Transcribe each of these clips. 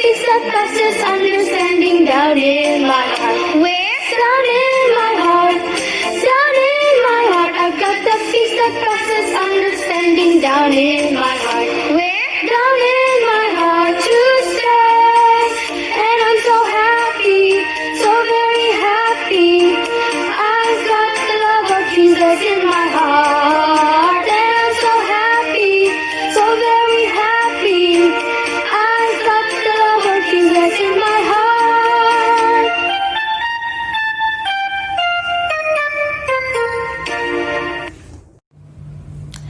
peace that passes understanding down in my heart. Where? Down in my heart. Down in my heart. I've got the peace that passes understanding down in my heart. Where? Down in my heart to stay. And I'm so happy, so very happy. I've got the love of Jesus in my heart. And I'm so happy, so very happy. I've got the love of Jesus in my heart.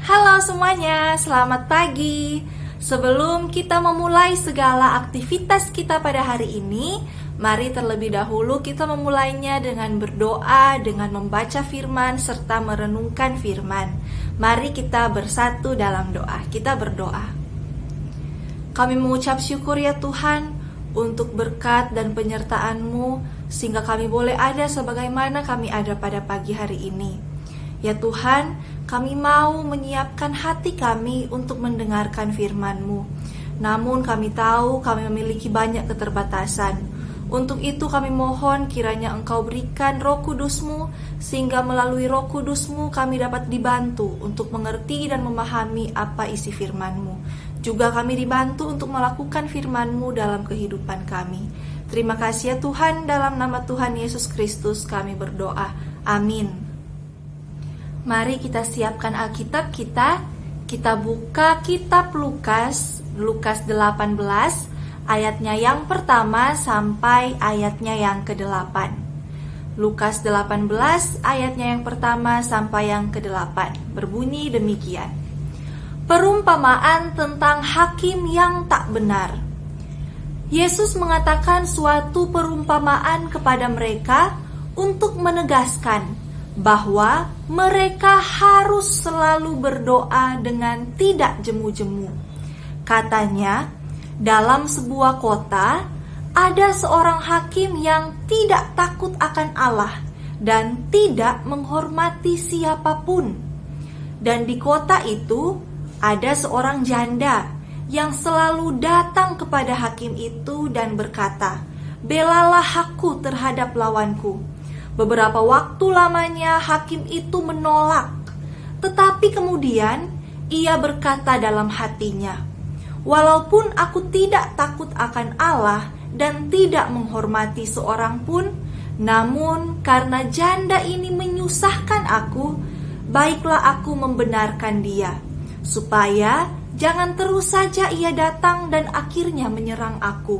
Halo semuanya, selamat pagi. Sebelum kita memulai segala aktivitas kita pada hari ini, mari terlebih dahulu kita memulainya dengan berdoa, dengan membaca firman, serta merenungkan firman. Mari kita bersatu dalam doa. Kita berdoa. Kami mengucap syukur ya Tuhan, untuk berkat dan penyertaan-Mu, sehingga kami boleh ada sebagaimana kami ada pada pagi hari ini. Ya Tuhan, kami mau menyiapkan hati kami untuk mendengarkan firman-Mu. Namun kami tahu kami memiliki banyak keterbatasan. Untuk itu kami mohon kiranya Engkau berikan Roh Kudus-Mu, sehingga melalui Roh Kudus-Mu kami dapat dibantu untuk mengerti dan memahami apa isi firman-Mu. Juga kami dibantu untuk melakukan firman-Mu dalam kehidupan kami. Terima kasih ya Tuhan, dalam nama Tuhan Yesus Kristus kami berdoa. Amin. Mari kita siapkan Alkitab kita. Kita buka kitab Lukas 18 ayatnya yang pertama sampai ayatnya yang ke-8. Lukas 18 ayatnya yang pertama sampai yang ke-8 berbunyi demikian. Perumpamaan tentang hakim yang tak benar. Yesus mengatakan suatu perumpamaan kepada mereka untuk menegaskan bahwa mereka harus selalu berdoa dengan tidak jemu-jemu. Katanya, dalam sebuah kota ada seorang hakim yang tidak takut akan Allah dan tidak menghormati siapapun. Dan di kota itu ada seorang janda yang selalu datang kepada hakim itu dan berkata, "Belalah aku terhadap lawanku." Beberapa waktu lamanya hakim itu menolak, tetapi kemudian ia berkata dalam hatinya, "Walaupun aku tidak takut akan Allah dan tidak menghormati seorang pun, namun karena janda ini menyusahkan aku, baiklah aku membenarkan dia, supaya jangan terus saja ia datang dan akhirnya menyerang aku."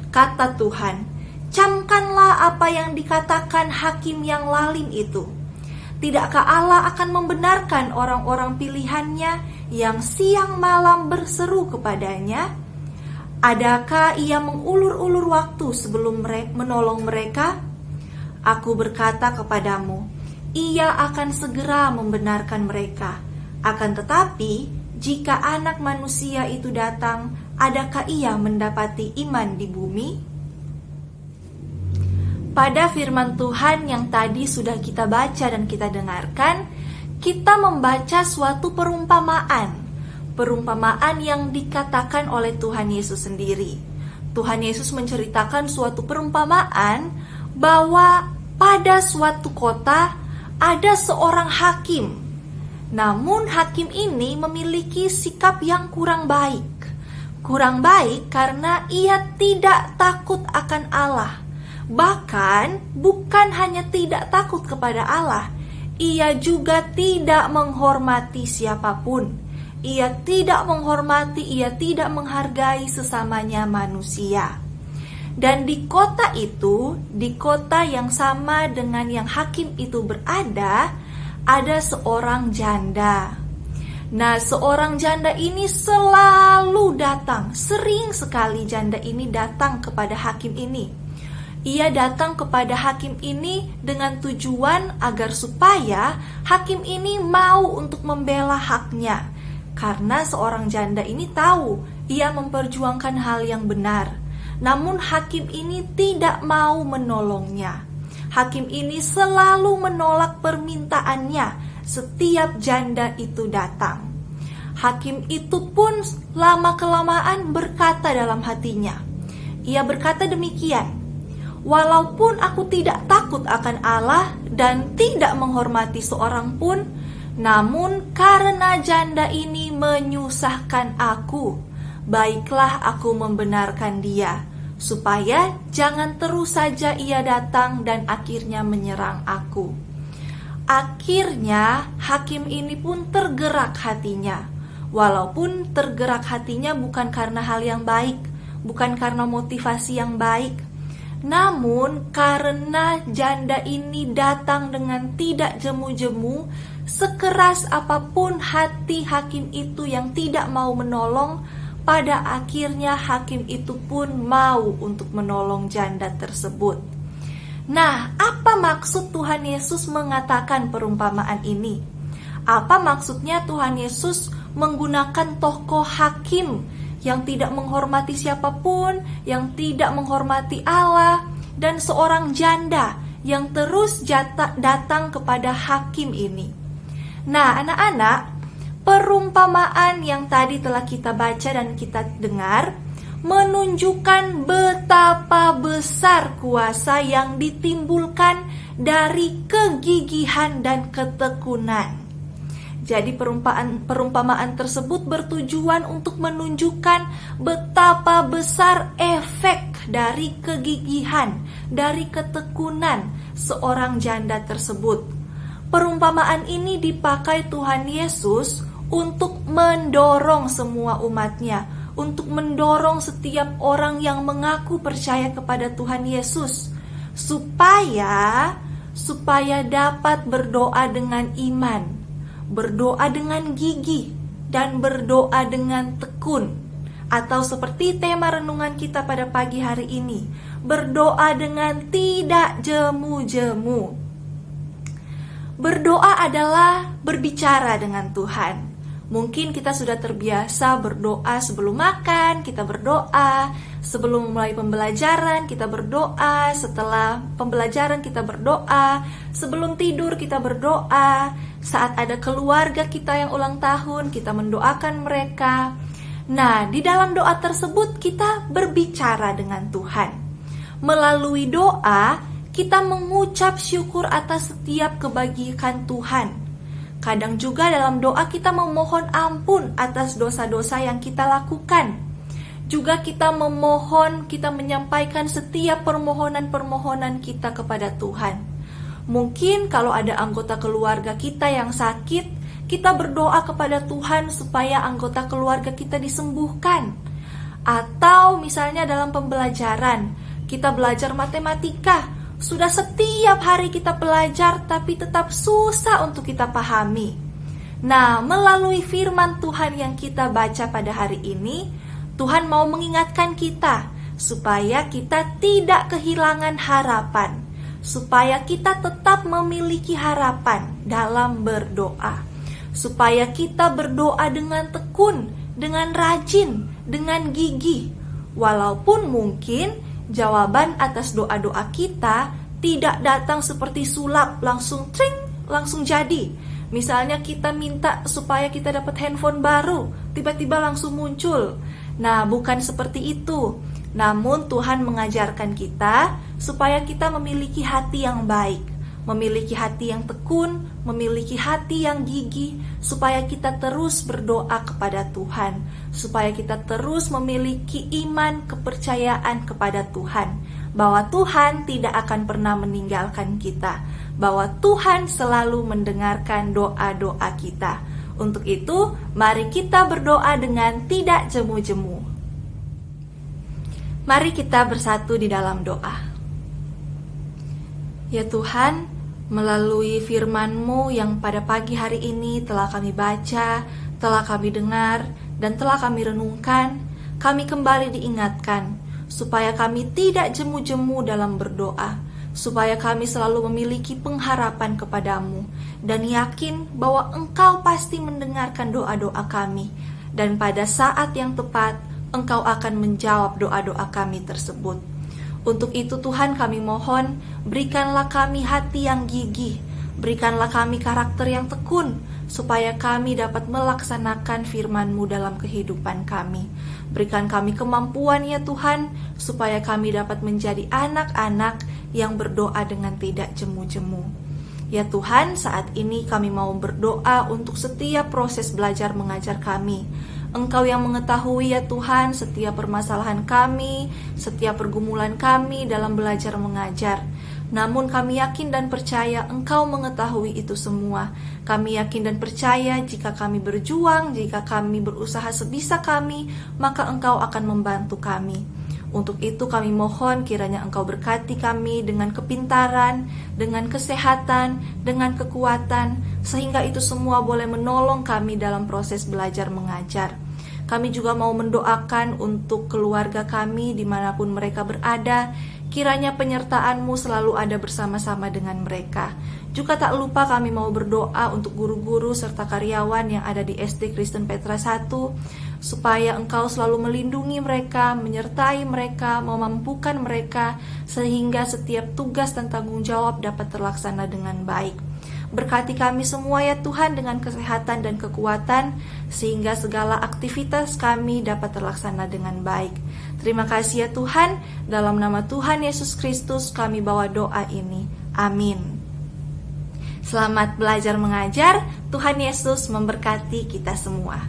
Kata Tuhan, "Camkanlah apa yang dikatakan hakim yang lalim itu. Tidakkah Allah akan membenarkan orang-orang pilihannya yang siang malam berseru kepadanya? Adakah ia mengulur-ulur waktu sebelum menolong mereka? Aku berkata kepadamu, ia akan segera membenarkan mereka. Akan tetapi, jika Anak Manusia itu datang, adakah ia mendapati iman di bumi?" Pada firman Tuhan yang tadi sudah kita baca dan kita dengarkan, kita membaca suatu perumpamaan. Perumpamaan yang dikatakan oleh Tuhan Yesus sendiri. Tuhan Yesus menceritakan suatu perumpamaan bahwa pada suatu kota ada seorang hakim. Namun hakim ini memiliki sikap yang kurang baik. Kurang baik karena ia tidak takut akan Allah. Bahkan bukan hanya tidak takut kepada Allah, ia juga tidak menghormati siapapun. Ia tidak menghormati, ia tidak menghargai sesamanya manusia. Dan di kota itu, di kota yang sama dengan yang hakim itu berada, ada seorang janda. Nah, seorang janda ini selalu datang, sering sekali janda ini datang kepada hakim ini. Ia datang kepada hakim ini dengan tujuan agar supaya hakim ini mau untuk membela haknya. Karena seorang janda ini tahu ia memperjuangkan hal yang benar. Namun hakim ini tidak mau menolongnya. Hakim ini selalu menolak permintaannya setiap janda itu datang. Hakim itu pun lama-kelamaan berkata dalam hatinya, Ia berkata demikian, "Walaupun aku tidak takut akan Allah dan tidak menghormati seorang pun, namun karena janda ini menyusahkan aku, baiklah aku membenarkan dia, supaya jangan terus saja ia datang dan akhirnya menyerang aku." Akhirnya hakim ini pun tergerak hatinya. Walaupun tergerak hatinya bukan karena hal yang baik, bukan karena motivasi yang baik, namun karena janda ini datang dengan tidak jemu-jemu, sekeras apapun hati hakim itu yang tidak mau menolong, pada akhirnya hakim itu pun mau untuk menolong janda tersebut. Nah, apa maksud Tuhan Yesus mengatakan perumpamaan ini? Apa maksudnya Tuhan Yesus menggunakan tokoh hakim yang tidak menghormati siapapun, yang tidak menghormati Allah, dan seorang janda yang terus datang kepada hakim ini? Nah, anak-anak, perumpamaan yang tadi telah kita baca dan kita dengar menunjukkan betapa besar kuasa yang ditimbulkan dari kegigihan dan ketekunan. Jadi perumpamaan tersebut bertujuan untuk menunjukkan betapa besar efek dari kegigihan, dari ketekunan seorang janda tersebut. Perumpamaan ini dipakai Tuhan Yesus untuk mendorong semua umatnya, untuk mendorong setiap orang yang mengaku percaya kepada Tuhan Yesus, supaya dapat berdoa dengan iman, berdoa dengan gigih, dan berdoa dengan tekun. Atau seperti tema renungan kita pada pagi hari ini, berdoa dengan tidak jemu-jemu. Berdoa adalah berbicara dengan Tuhan. Mungkin kita sudah terbiasa berdoa sebelum makan, kita berdoa sebelum mulai pembelajaran, kita berdoa setelah pembelajaran, kita berdoa sebelum tidur, kita berdoa saat ada keluarga kita yang ulang tahun, kita mendoakan mereka. Nah, di dalam doa tersebut kita berbicara dengan Tuhan. Melalui doa, kita mengucap syukur atas setiap kebaikan Tuhan. Kadang juga dalam doa kita memohon ampun atas dosa-dosa yang kita lakukan. Juga kita memohon, kita menyampaikan setiap permohonan-permohonan kita kepada Tuhan. Mungkin kalau ada anggota keluarga kita yang sakit, kita berdoa kepada Tuhan supaya anggota keluarga kita disembuhkan. Atau misalnya dalam pembelajaran, kita belajar matematika, sudah setiap hari kita belajar tapi tetap susah untuk kita pahami. Nah, melalui firman Tuhan yang kita baca pada hari ini, Tuhan mau mengingatkan kita supaya kita tidak kehilangan harapan, supaya kita tetap memiliki harapan dalam berdoa, supaya kita berdoa dengan tekun, dengan rajin, dengan gigih. Walaupun mungkin jawaban atas doa-doa kita tidak datang seperti sulap, langsung tring, langsung jadi. Misalnya kita minta supaya kita dapat handphone baru, tiba-tiba langsung muncul. Nah, bukan seperti itu. Namun Tuhan mengajarkan kita supaya kita memiliki hati yang baik, memiliki hati yang tekun, memiliki hati yang gigih, supaya kita terus berdoa kepada Tuhan, supaya kita terus memiliki iman, kepercayaan kepada Tuhan, bahwa Tuhan tidak akan pernah meninggalkan kita, bahwa Tuhan selalu mendengarkan doa-doa kita. Untuk itu, mari kita berdoa dengan tidak jemu-jemu. Mari kita bersatu di dalam doa. Ya Tuhan, melalui firman-Mu yang pada pagi hari ini telah kami baca, telah kami dengar, dan telah kami renungkan, kami kembali diingatkan supaya kami tidak jemu-jemu dalam berdoa, supaya kami selalu memiliki pengharapan kepadamu dan yakin bahwa Engkau pasti mendengarkan doa-doa kami, dan pada saat yang tepat Engkau akan menjawab doa-doa kami tersebut. Untuk itu Tuhan, kami mohon, berikanlah kami hati yang gigih, berikanlah kami karakter yang tekun, supaya kami dapat melaksanakan firman-Mu dalam kehidupan kami. Berikan kami kemampuan ya Tuhan, supaya kami dapat menjadi anak-anak yang berdoa dengan tidak jemu-jemu. Ya Tuhan, saat ini kami mau berdoa untuk setiap proses belajar mengajar kami. Engkau yang mengetahui ya Tuhan setiap permasalahan kami, setiap pergumulan kami dalam belajar mengajar. Namun kami yakin dan percaya Engkau mengetahui itu semua. Kami yakin dan percaya jika kami berjuang, jika kami berusaha sebisa kami, maka Engkau akan membantu kami. Untuk itu kami mohon kiranya Engkau berkati kami dengan kepintaran, dengan kesehatan, dengan kekuatan, sehingga itu semua boleh menolong kami dalam proses belajar mengajar. Kami juga mau mendoakan untuk keluarga kami dimanapun mereka berada. Kiranya penyertaan-Mu selalu ada bersama-sama dengan mereka. Juga tak lupa kami mau berdoa untuk guru-guru serta karyawan yang ada di SD Kristen Petra 1, supaya Engkau selalu melindungi mereka, menyertai mereka, memampukan mereka, sehingga setiap tugas dan tanggung jawab dapat terlaksana dengan baik. Berkati kami semua ya Tuhan dengan kesehatan dan kekuatan, sehingga segala aktivitas kami dapat terlaksana dengan baik. Terima kasih ya Tuhan, dalam nama Tuhan Yesus Kristus kami bawa doa ini. Amin. Selamat belajar mengajar, Tuhan Yesus memberkati kita semua.